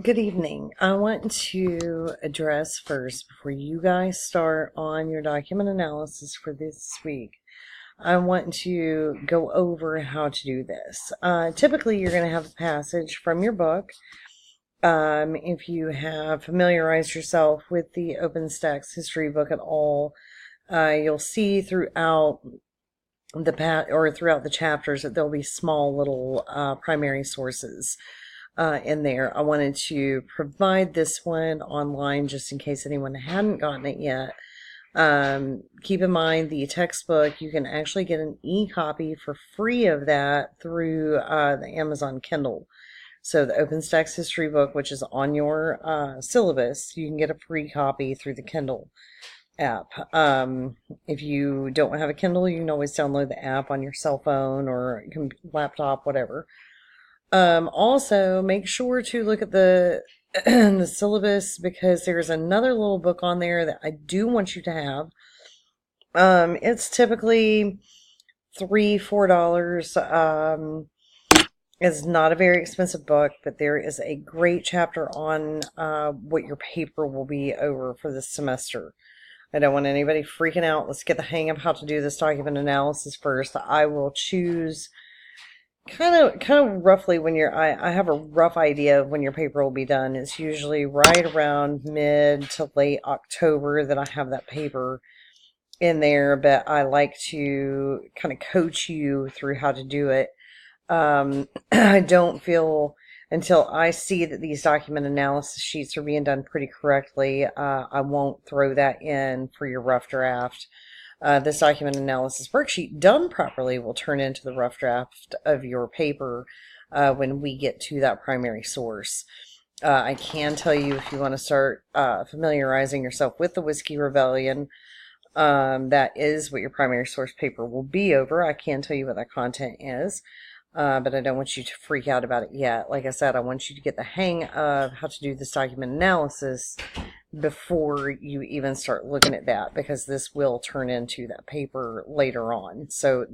Good evening. I want to address first, before you guys start on your document analysis for this week, I want to go over how to do this. Typically, you're going to have a passage from your book. If you have familiarized yourself with the OpenStax history book at all, you'll see throughout throughout the chapters that there'll be small little primary sources in there. I wanted to provide this one online just in case anyone hadn't gotten it yet. Keep in mind the textbook, you can actually get an e-copy for free of that through the Amazon Kindle. So the OpenStax history book, which is on your syllabus, you can get a free copy through the Kindle app. If you don't have a Kindle, you can always download the app on your cell phone or laptop, whatever. Also, make sure to look at the the syllabus, because there's another little book on there that I do want you to have. It's typically $3-4. It's not a very expensive book, but there is a great chapter on what your paper will be over for this semester. I don't want anybody freaking out. Let's get the hang of how to do this document analysis first. I will choose kind of roughly when I have a rough idea of when your paper will be done. It's usually right around mid to late October that I have that paper in there, but I like to kind of coach you through how to do it. I don't feel until I see that these document analysis sheets are being done pretty correctly, I won't throw that in for your rough draft. This document analysis worksheet done properly will turn into the rough draft of your paper when we get to that primary source. I can tell you, if you want to start familiarizing yourself with the Whiskey Rebellion, that is what your primary source paper will be over. I can tell you what that content is, but I don't want you to freak out about it yet. Like I said, I want you to get the hang of how to do this document analysis before you even start looking at that, because this will turn into that paper later on. So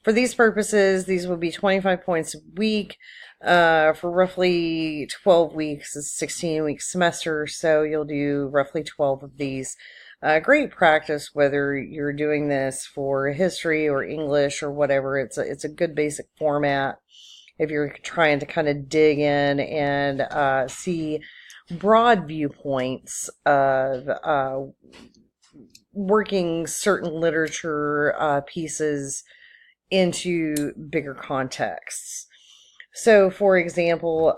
for these purposes, these will be 25 points a week for roughly 12 weeks. It's a 16-week semester, so you'll do roughly 12 of these. Great practice whether you're doing this for history or English or whatever. It's a good basic format if you're trying to kind of dig in and see broad viewpoints of working certain literature pieces into bigger contexts. So, for example,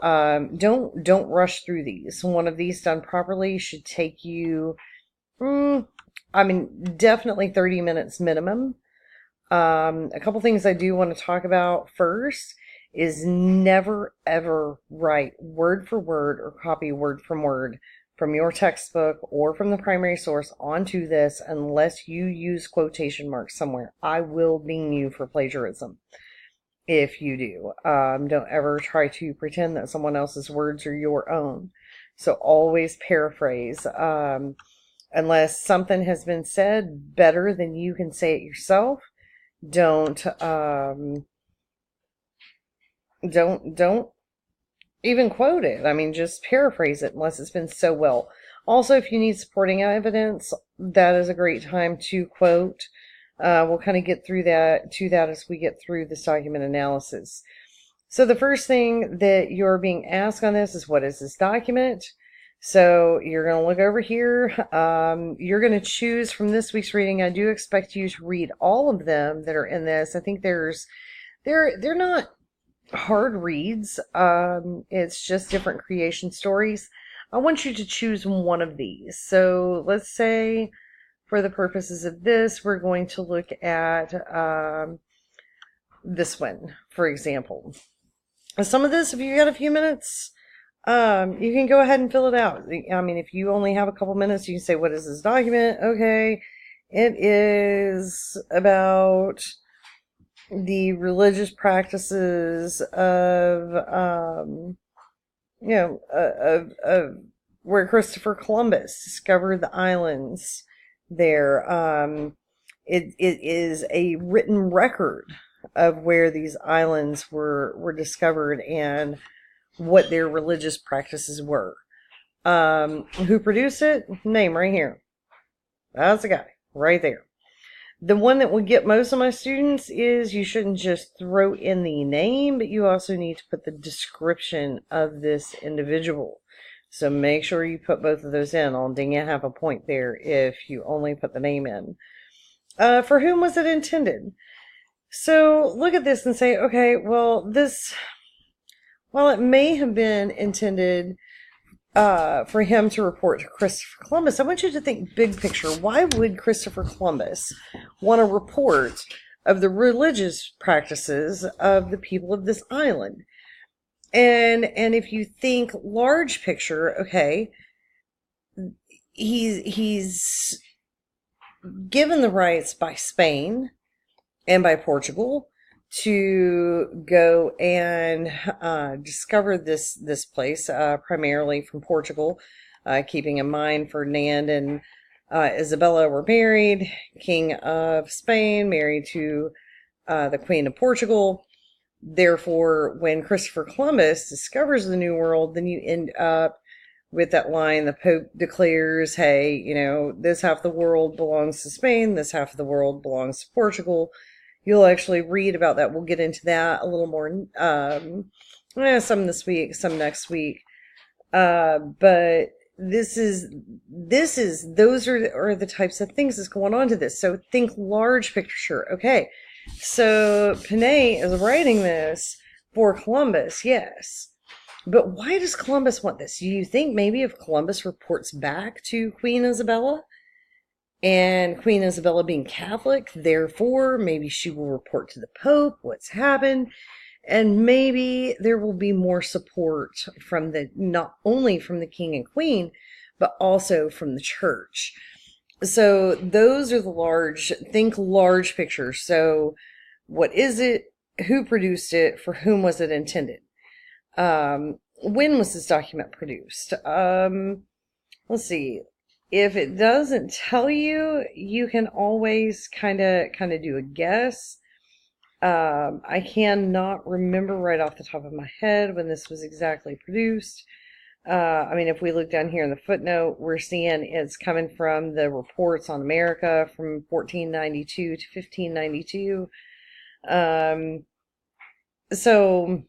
don't rush through these. One of these done properly should take you, definitely 30 minutes minimum. A couple things I do want to talk about first is never ever write word for word or copy word from word from your textbook or from the primary source onto this unless you use quotation marks somewhere. I will ding you for plagiarism if you do. Don't ever try to pretend that someone else's words are your own. So always paraphrase. Unless something has been said better than you can say it yourself, don't even quote it. I mean, just paraphrase it unless it's been so well. Also, if you need supporting evidence, that is a great time to quote. We'll kind of get through that as we get through this document analysis. So the first thing that you're being asked on this is, what is this document? So you're going to look over here. You're going to choose from this week's reading. I do expect you to read all of them that are in this. I think they're not hard reads. It's just different creation stories. I want you to choose one of these. So let's say, for the purposes of this, we're going to look at this one, for example. Some of this, if you got a few minutes, you can go ahead and fill it out. I mean, if you only have a couple minutes, you can say, what is this document? Okay, it is about the religious practices of, where Christopher Columbus discovered the islands there. It is a written record of where these islands were discovered and what their religious practices were. Who produced it? Name right here. That's the guy right there. The one that would get most of my students is you shouldn't just throw in the name, but you also need to put the description of this individual. So make sure you put both of those in. I'll ding you half a point there if you only put the name in. For whom was it intended? So look at this and say, okay, well, while it may have been intended for him to report to Christopher Columbus, I want you to think big picture. Why would Christopher Columbus want to report of the religious practices of the people of this island? And if you think large picture, okay, he's given the rights by Spain and by Portugal to go and discover this place, primarily from Portugal, keeping in mind Ferdinand and Isabella were married, King of Spain married to the Queen of Portugal. Therefore, when Christopher Columbus discovers the New World, then you end up with that line, the Pope declares, hey, you know, this half of the world belongs to Spain, this half of the world belongs to Portugal. You'll actually read about that. We'll get into that a little more, some this week, some next week. But those are the types of things that's going on to this. So think large picture. Okay. So Pinay is writing this for Columbus, yes. But why does Columbus want this? Do you think maybe if Columbus reports back to Queen Isabella, and Queen Isabella being Catholic, therefore maybe she will report to the Pope what's happened, and maybe there will be more support from not only from the King and Queen, but also from the church. So those are think large pictures. So what is it? Who produced it? For whom was it intended? When was this document produced? Let's see. If it doesn't tell you, you can always kind of do a guess. I cannot remember right off the top of my head when this was exactly produced. I mean, if we look down here in the footnote, we're seeing it's coming from the Reports on America from 1492 to 1592. So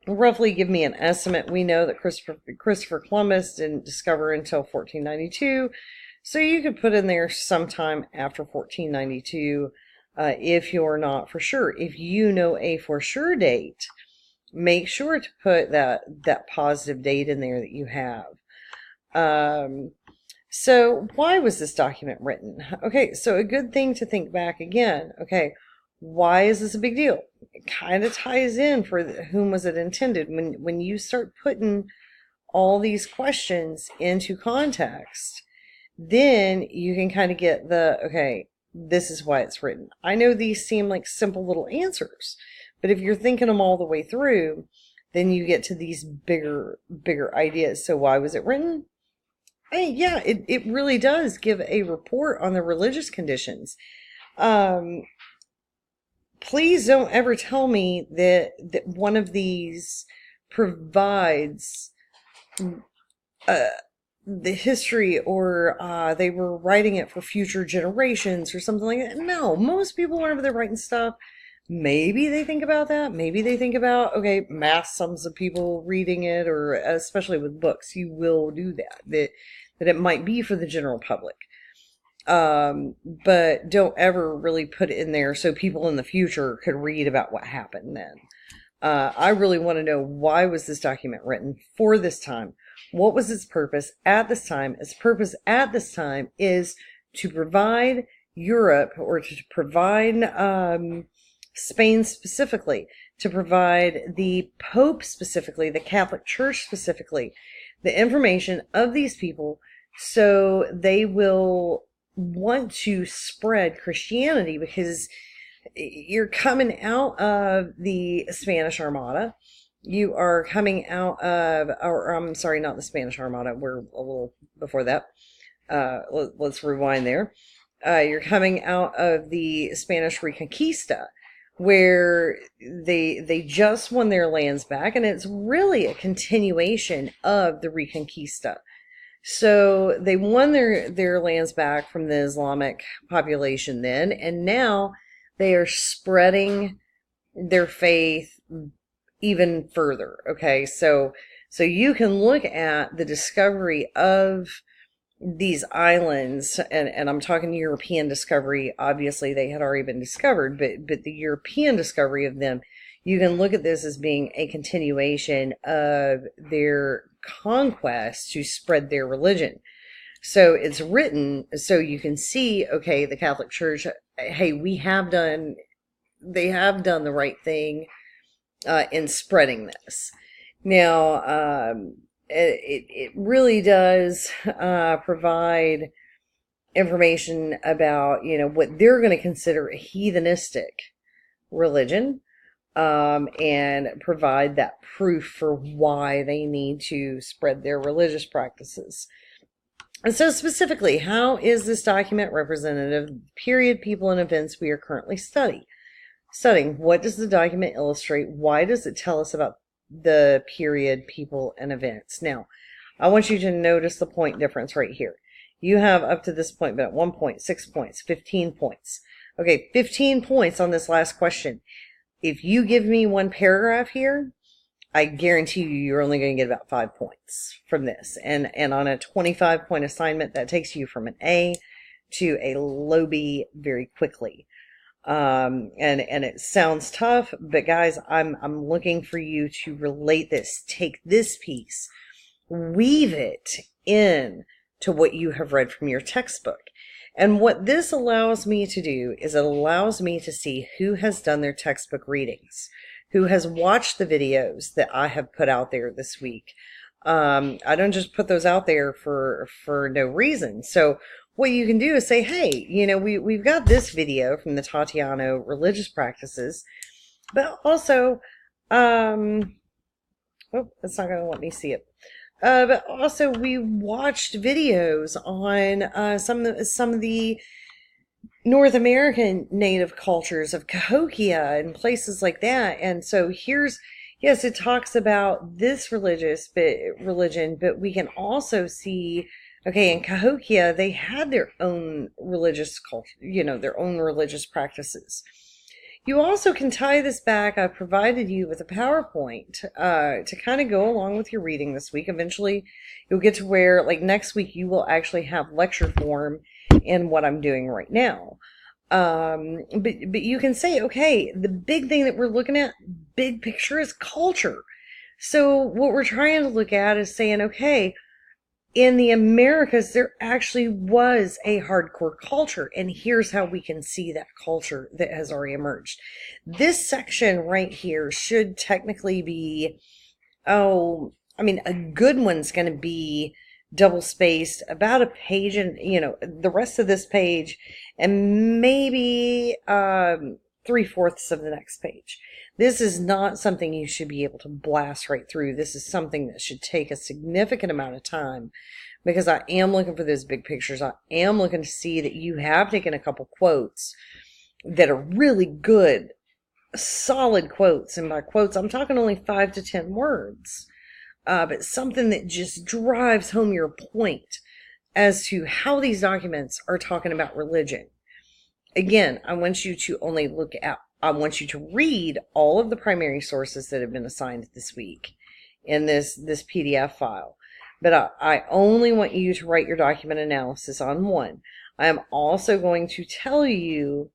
roughly give me an estimate. We know that Christopher Columbus didn't discover until 1492. So you could put in there sometime after 1492 if you're not for sure. If you know a for sure date, make sure to put that positive date in there that you have. So why was this document written? Okay, so a good thing to think back again. Okay, why is this a big deal? It kind of ties in for whom was it intended. When you start putting all these questions into context, then you can kind of get okay, this is why it's written. I know these seem like simple little answers, but if you're thinking them all the way through, then you get to these bigger ideas. So why was it written? Hey, yeah, it really does give a report on the religious conditions. Please don't ever tell me that one of these provides the history, or they were writing it for future generations or something like that. No, most people, whenever they're writing stuff, maybe they think about that. Maybe they think about, okay, mass sums of people reading it, or especially with books, you will do that it might be for the general public. But don't ever really put it in there so people in the future could read about what happened then. I really want to know, why was this document written for this time? What was its purpose at this time? Its purpose at this time is to provide Europe, or to provide Spain specifically, to provide the Pope specifically, the Catholic Church specifically, the information of these people, so they will want to spread Christianity, because you're coming out of the Spanish Armada. You are coming out of, or I'm sorry, not the Spanish Armada. We're a little before that. Let's rewind there. You're coming out of the Spanish Reconquista. where they just won their lands back, and it's really a continuation of the Reconquista. So they won their lands back from the Islamic population then, and now they are spreading their faith even further. Okay, so you can look at the discovery of these islands, and I'm talking European discovery. Obviously, they had already been discovered, but the European discovery of them, you can look at this as being a continuation of their conquest to spread their religion. So it's written so you can see, okay, the Catholic Church, hey, they have done the right thing in spreading this. Now, it really does provide information about, what they're going to consider a heathenistic religion, and provide that proof for why they need to spread their religious practices. And so specifically, how is this document representative of the period, people, and events we are currently studying? What does the document illustrate? Why does it tell us about the period, people, and events? Now, I want you to notice the point difference right here. You have up to this point been at 1 point, 6 points, 15 points. Okay, 15 points on this last question. If you give me one paragraph here, I guarantee you're only going to get about 5 points from this. And on a 25-point assignment, that takes you from an A to a low B very quickly. And it sounds tough, but guys, I'm looking for you to relate this. Take this piece, weave it in to what you have read from your textbook. And what this allows me to do is it allows me to see who has done their textbook readings, who has watched the videos that I have put out there this week. I don't just put those out there for no reason. So what you can do is say, hey, we've got this video from the Tatiano religious practices, but also, oh, it's not going to let me see it. But also we watched videos on some of the North American native cultures of Cahokia and places like that. And so yes, it talks about this religion, but we can also see, okay, in Cahokia, they had their own religious culture, their own religious practices. You also can tie this back. I've provided you with a PowerPoint to kind of go along with your reading this week. Eventually, you'll get to where, like next week, you will actually have lecture form in what I'm doing right now. But you can say, okay, the big thing that we're looking at, big picture, is culture. So what we're trying to look at is saying, okay, in the Americas, there actually was a hardcore culture, and here's how we can see that culture that has already emerged. This section right here should technically be, a good one's going to be double-spaced, about a page, and, the rest of this page, and maybe 3/4 of the next page. This is not something you should be able to blast right through. This is something that should take a significant amount of time, because I am looking for those big pictures. I am looking to see that you have taken a couple quotes that are really good, solid quotes. And by quotes, I'm talking only 5 to 10 words. But something that just drives home your point as to how these documents are talking about religion. Again, I want you to read all of the primary sources that have been assigned this week in this PDF file. But I only want you to write your document analysis on one. I am also going to tell you,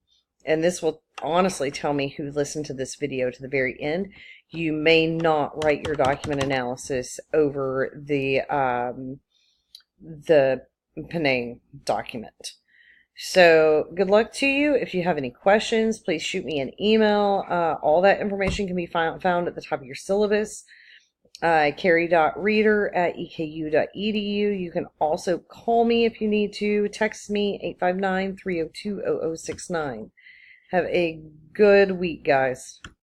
and this will honestly tell me who listened to this video to the very end, you may not write your document analysis over the Penang document. So good luck to you. If you have any questions, please shoot me an email. All that information can be found at the top of your syllabus. Carrie.reader@eku.edu. You can also call me if you need to. Text me 859-302-0069. Have a good week, guys.